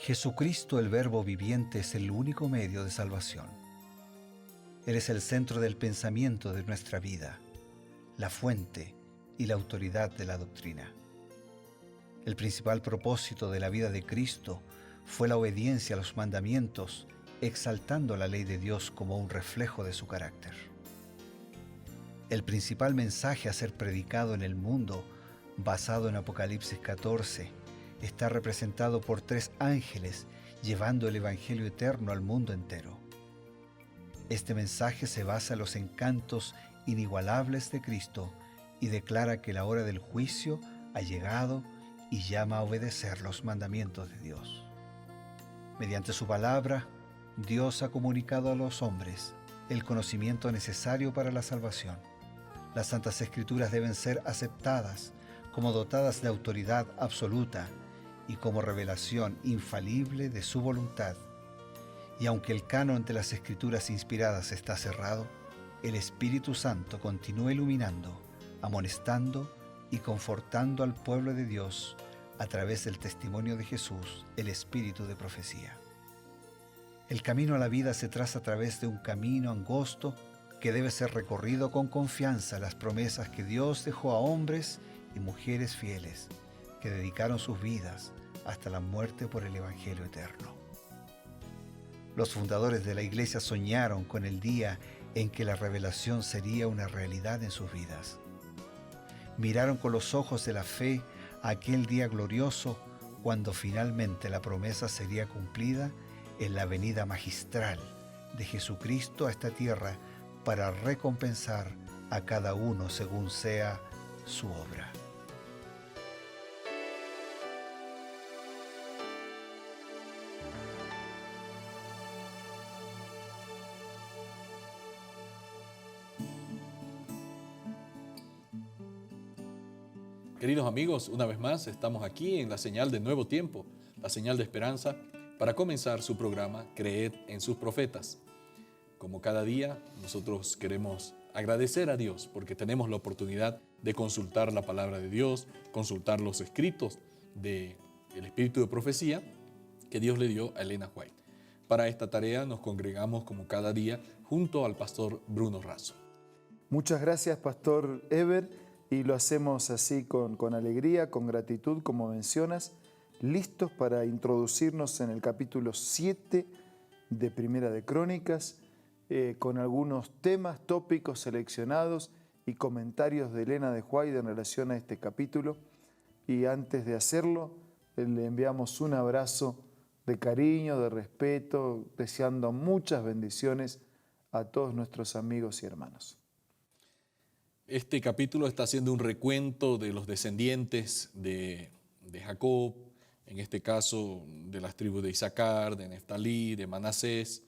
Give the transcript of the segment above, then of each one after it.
Jesucristo, el Verbo viviente, es el único medio de salvación. Él es el centro del pensamiento de nuestra vida, la fuente y la autoridad de la doctrina. El principal propósito de la vida de Cristo fue la obediencia a los mandamientos, exaltando la ley de Dios como un reflejo de su carácter. El principal mensaje a ser predicado en el mundo, basado en Apocalipsis 14, está representado por 3 ángeles llevando el Evangelio eterno al mundo entero. Este mensaje se basa en los encantos inigualables de Cristo y declara que la hora del juicio ha llegado y llama a obedecer los mandamientos de Dios. Mediante su palabra, Dios ha comunicado a los hombres el conocimiento necesario para la salvación. Las Santas Escrituras deben ser aceptadas como dotadas de autoridad absoluta y como revelación infalible de su voluntad. Y aunque el canon de las Escrituras inspiradas está cerrado, el Espíritu Santo continúa iluminando, amonestando y confortando al pueblo de Dios a través del testimonio de Jesús, el Espíritu de profecía. El camino a la vida se traza a través de un camino angosto que debe ser recorrido con confianza a las promesas que Dios dejó a hombres y mujeres fieles que dedicaron sus vidas hasta la muerte por el Evangelio eterno. Los fundadores de la Iglesia soñaron con el día en que la revelación sería una realidad en sus vidas. Miraron con los ojos de la fe a aquel día glorioso cuando finalmente la promesa sería cumplida en la venida magistral de Jesucristo a esta tierra para recompensar a cada uno según sea su obra. Queridos amigos, una vez más estamos aquí en la señal de Nuevo Tiempo, la señal de esperanza, para comenzar su programa Creed en sus profetas. Como cada día, nosotros queremos agradecer a Dios porque tenemos la oportunidad de consultar la palabra de Dios, consultar los escritos del Espíritu de Profecía que Dios le dio a Elena White. Para esta tarea nos congregamos como cada día junto al pastor Bruno Razo. Muchas gracias, Pastor Eber. Y lo hacemos así con alegría, con gratitud, como mencionas, listos para introducirnos en el capítulo 7 de Primera de Crónicas, con algunos temas, tópicos seleccionados y comentarios de Elena de White en relación a este capítulo. Y antes de hacerlo, le enviamos un abrazo de cariño, de respeto, deseando muchas bendiciones a todos nuestros amigos y hermanos. Este capítulo está haciendo un recuento de los descendientes de Jacob, en este caso de las tribus de Isaacar, de Neftalí, de Manasés,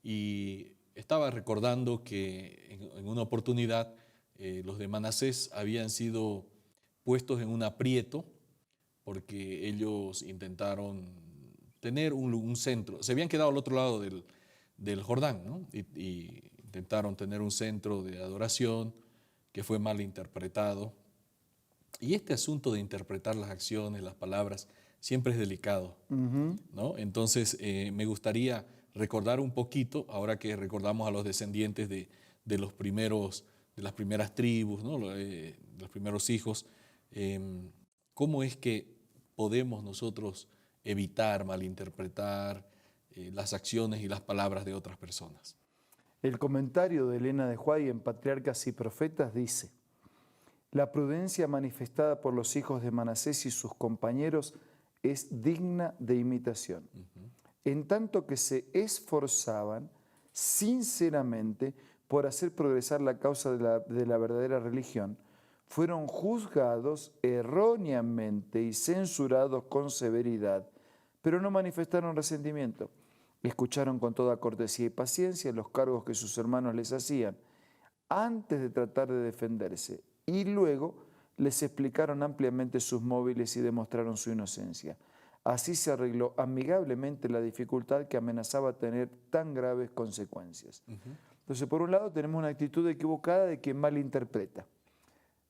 y estaba recordando que en una oportunidad los de Manasés habían sido puestos en un aprieto porque ellos intentaron tener un centro, se habían quedado al otro lado del Jordán, ¿no? y intentaron tener un centro de adoración que fue mal interpretado. Y este asunto de interpretar las acciones, las palabras, siempre es delicado, ¿no? Entonces, me gustaría recordar un poquito, ahora que recordamos a los descendientes de los primeros, de las primeras tribus, ¿no? De los primeros hijos, cómo es que podemos nosotros evitar malinterpretar las acciones y las palabras de otras personas. El comentario de Elena de White en Patriarcas y Profetas dice: la prudencia manifestada por los hijos de Manasés y sus compañeros es digna de imitación, en tanto que se esforzaban sinceramente por hacer progresar la causa de la verdadera religión, fueron juzgados erróneamente y censurados con severidad, pero no manifestaron resentimiento. Escucharon con toda cortesía y paciencia los cargos que sus hermanos les hacían antes de tratar de defenderse, y luego les explicaron ampliamente sus móviles y demostraron su inocencia. Así se arregló amigablemente la dificultad que amenazaba tener tan graves consecuencias. Entonces, por un lado, tenemos una actitud equivocada de quien malinterpreta.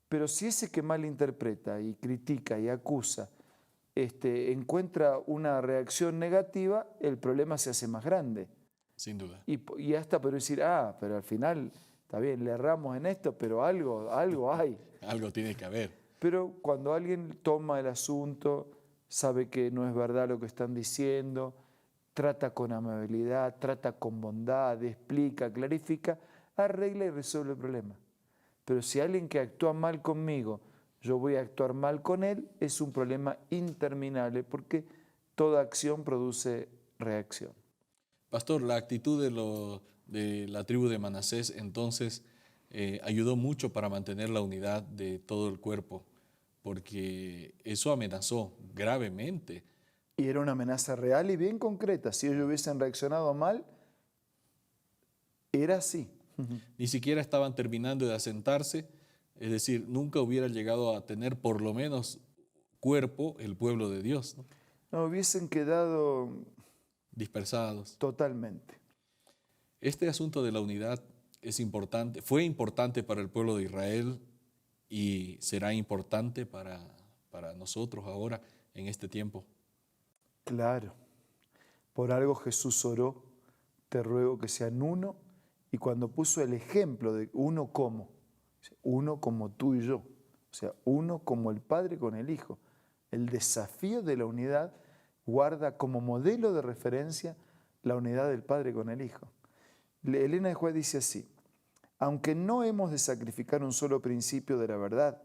Pero si ese que malinterpreta y critica y acusa encuentra una reacción negativa, el problema se hace más grande. Sin duda. Y hasta por decir, pero al final, está bien, le erramos en esto, pero algo hay. Algo tiene que haber. Pero cuando alguien toma el asunto, sabe que no es verdad lo que están diciendo, trata con amabilidad, trata con bondad, explica, clarifica, arregla y resuelve el problema. Pero si alguien que actúa mal conmigo, yo voy a actuar mal con él, es un problema interminable porque toda acción produce reacción. Pastor, la actitud de la tribu de Manasés entonces ayudó mucho para mantener la unidad de todo el cuerpo, porque eso amenazó gravemente. Y era una amenaza real y bien concreta. Si ellos hubiesen reaccionado mal, era así. Ni siquiera estaban terminando de asentarse, es decir, nunca hubiera llegado a tener por lo menos cuerpo el pueblo de Dios, ¿no? No, hubiesen quedado Dispersados. totalmente. Este asunto de la unidad es importante, fue importante para el pueblo de Israel y será importante para nosotros ahora en este tiempo. Claro. Por algo Jesús oró, te ruego que sean uno, y cuando puso el ejemplo de uno como tú y yo, o sea, uno como el Padre con el Hijo, el desafío de la unidad guarda como modelo de referencia la unidad del Padre con el Hijo. Elena de White dice así: aunque no hemos de sacrificar un solo principio de la verdad,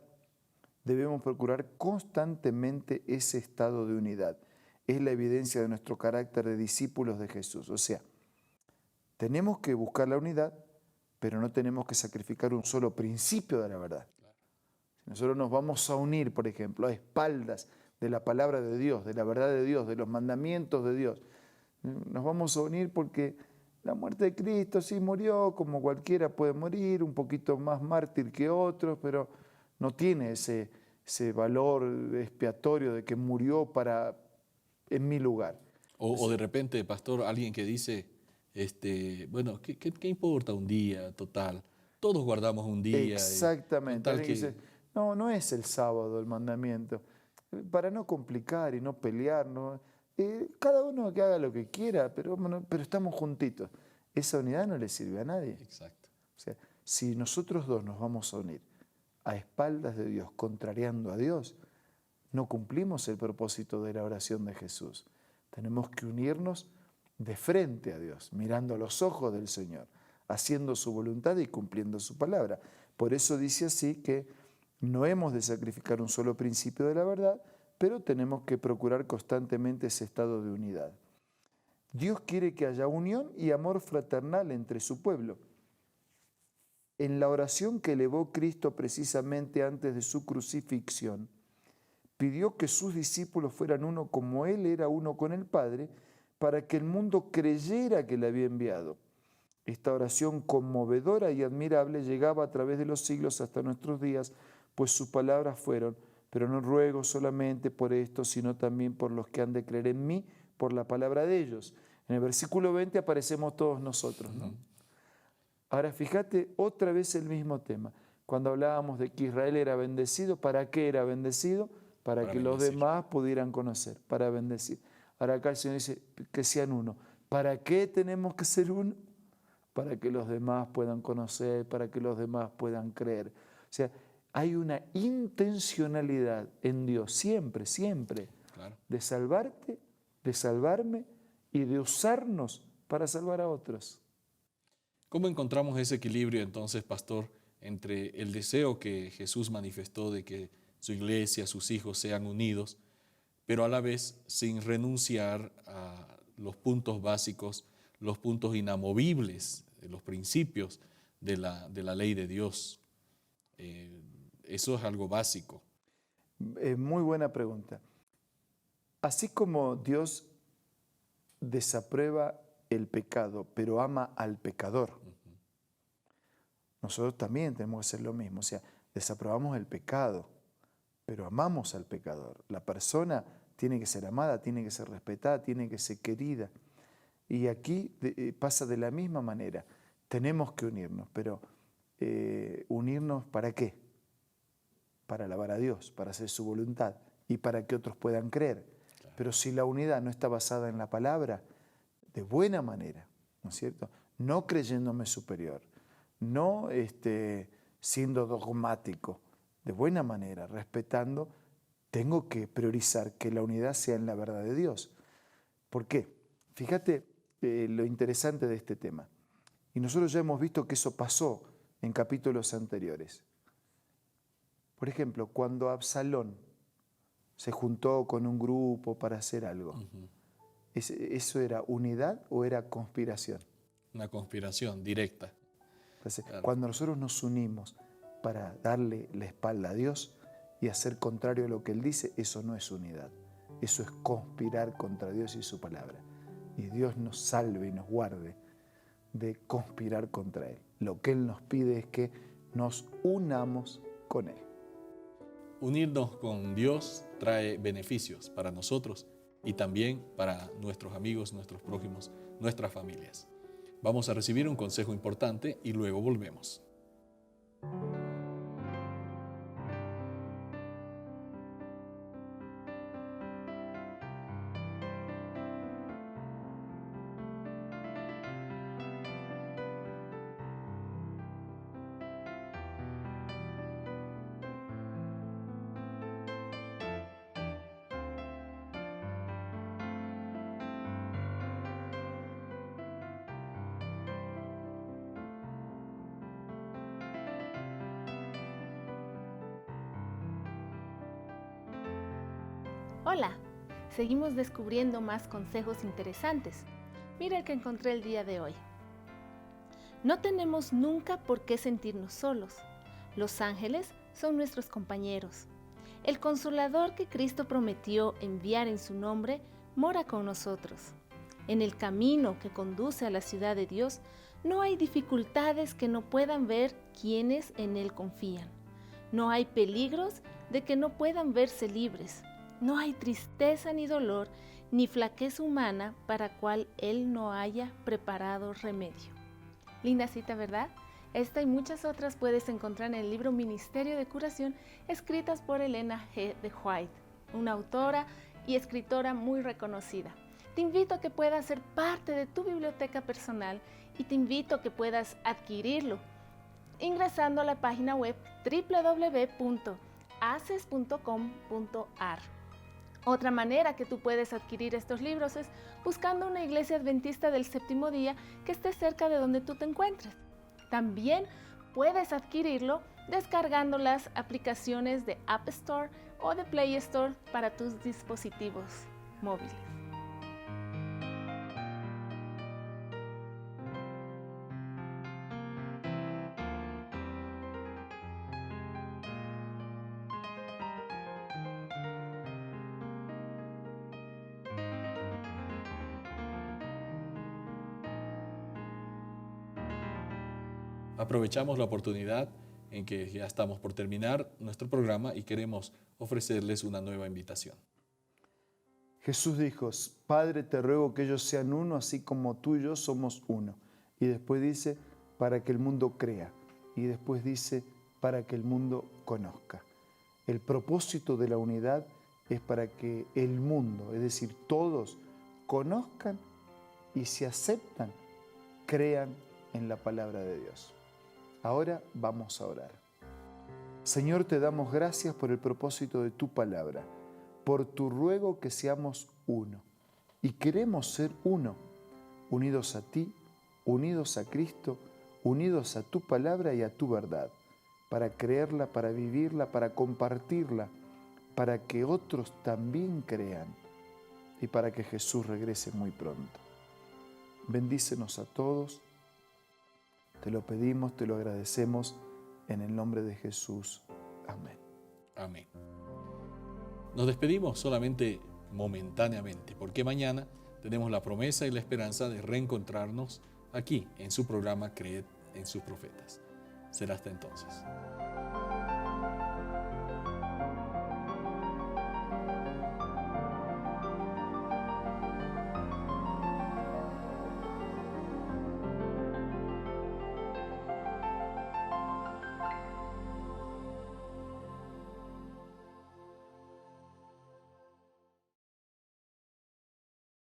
debemos procurar constantemente ese estado de unidad. Es la evidencia de nuestro carácter de discípulos de Jesús. O sea, tenemos que buscar la unidad, pero no tenemos que sacrificar un solo principio de la verdad. Si nosotros nos vamos a unir, por ejemplo, a espaldas de la palabra de Dios, de la verdad de Dios, de los mandamientos de Dios, nos vamos a unir porque la muerte de Cristo sí murió, como cualquiera puede morir, un poquito más mártir que otros, pero no tiene ese valor expiatorio de que murió en mi lugar. O de repente, pastor, alguien que dice, bueno, ¿qué importa un día total? Todos guardamos un día. Exactamente. Alguien Dice, no es el sábado el mandamiento. Para no complicar y no pelear, ¿no? Cada uno que haga lo que quiera, pero estamos juntitos. Esa unidad no le sirve a nadie. Exacto. O sea, si nosotros dos nos vamos a unir a espaldas de Dios, contrariando a Dios, no cumplimos el propósito de la oración de Jesús. Tenemos que unirnos de frente a Dios, mirando a los ojos del Señor, haciendo su voluntad y cumpliendo su palabra. Por eso dice así que no hemos de sacrificar un solo principio de la verdad, pero tenemos que procurar constantemente ese estado de unidad. Dios quiere que haya unión y amor fraternal entre su pueblo. En la oración que elevó Cristo precisamente antes de su crucifixión, pidió que sus discípulos fueran uno como Él era uno con el Padre, para que el mundo creyera que le había enviado. Esta oración conmovedora y admirable llegaba a través de los siglos hasta nuestros días, pues sus palabras fueron: pero no ruego solamente por esto, sino también por los que han de creer en mí, por la palabra de ellos. En el versículo 20 aparecemos todos nosotros, ¿no? Ahora fíjate, otra vez el mismo tema. Cuando hablábamos de que Israel era bendecido, ¿para qué era bendecido? Para que los demás pudieran conocer, para bendecir. Ahora acá el Señor dice que sean uno. ¿Para qué tenemos que ser uno? Para que los demás puedan conocer, para que los demás puedan creer. O sea, hay una intencionalidad en Dios, siempre, Claro. de salvarte, de salvarme y de usarnos para salvar a otros. ¿Cómo encontramos ese equilibrio entonces, pastor, entre el deseo que Jesús manifestó de que su iglesia, sus hijos sean unidos, pero a la vez sin renunciar a los puntos básicos, los puntos inamovibles, los principios de la ley de Dios? Eso es algo básico. Muy buena pregunta. Así como Dios desaprueba el pecado, pero ama al pecador, nosotros también tenemos que hacer lo mismo. O sea, desaprobamos el pecado, pero amamos al pecador. La persona tiene que ser amada, tiene que ser respetada, tiene que ser querida. Y aquí pasa de la misma manera. Tenemos que unirnos, pero ¿unirnos para qué? Para alabar a Dios, para hacer su voluntad. y para que otros puedan creer. Pero si la unidad no está basada en la palabra, de buena manera, ¿no es cierto? No creyéndome superior, no siendo dogmático, de buena manera, respetando, tengo que priorizar que la unidad sea en la verdad de Dios. ¿Por qué? Fíjate lo interesante de este tema. Y nosotros ya hemos visto que eso pasó en capítulos anteriores. Por ejemplo, cuando Absalón se juntó con un grupo para hacer algo, ¿eso era unidad o era conspiración? Una conspiración directa. Entonces, Claro. cuando nosotros nos unimos para darle la espalda a Dios y hacer contrario a lo que Él dice, eso no es unidad. Eso es conspirar contra Dios y su palabra. Y Dios nos salve y nos guarde de conspirar contra Él. Lo que Él nos pide es que nos unamos con Él. Unirnos con Dios trae beneficios para nosotros y también para nuestros amigos, nuestros prójimos, nuestras familias. Vamos a recibir un consejo importante y luego volvemos. Hola, seguimos descubriendo más consejos interesantes. Mira el que encontré el día de hoy. No tenemos nunca por qué sentirnos solos. Los ángeles son nuestros compañeros. El Consolador que Cristo prometió enviar en su nombre mora con nosotros. En el camino que conduce a la ciudad de Dios no hay dificultades que no puedan ver quienes en Él confían. No hay peligros de que no puedan verse libres. No hay tristeza ni dolor, ni flaqueza humana para cual Él no haya preparado remedio. Linda cita, ¿verdad? Esta y muchas otras puedes encontrar en el libro Ministerio de Curación, escritas por Elena G. de White, una autora y escritora muy reconocida. Te invito a que puedas ser parte de tu biblioteca personal y te invito a que puedas adquirirlo ingresando a la página web www.aces.com.ar. Otra manera que tú puedes adquirir estos libros es buscando una iglesia adventista del séptimo día que esté cerca de donde tú te encuentres. También puedes adquirirlo descargando las aplicaciones de App Store o de Play Store para tus dispositivos móviles. Aprovechamos la oportunidad en que ya estamos por terminar nuestro programa y queremos ofrecerles una nueva invitación. Jesús dijo, Padre, te ruego que ellos sean uno, así como tú y yo somos uno. Y después dice, para que el mundo crea. Y después dice, para que el mundo conozca. El propósito de la unidad es para que el mundo, es decir, todos, conozcan y se aceptan, crean en la palabra de Dios. Ahora vamos a orar. Señor, te damos gracias por el propósito de tu palabra, por tu ruego que seamos uno. Y queremos ser uno, unidos a ti, unidos a Cristo, unidos a tu palabra y a tu verdad, para creerla, para vivirla, para compartirla, para que otros también crean y para que Jesús regrese muy pronto. Bendícenos a todos. Te lo pedimos, te lo agradecemos, en el nombre de Jesús. Amén. Amén. Nos despedimos solamente momentáneamente, porque mañana tenemos la promesa y la esperanza de reencontrarnos aquí en su programa Creed en sus Profetas. Será hasta entonces.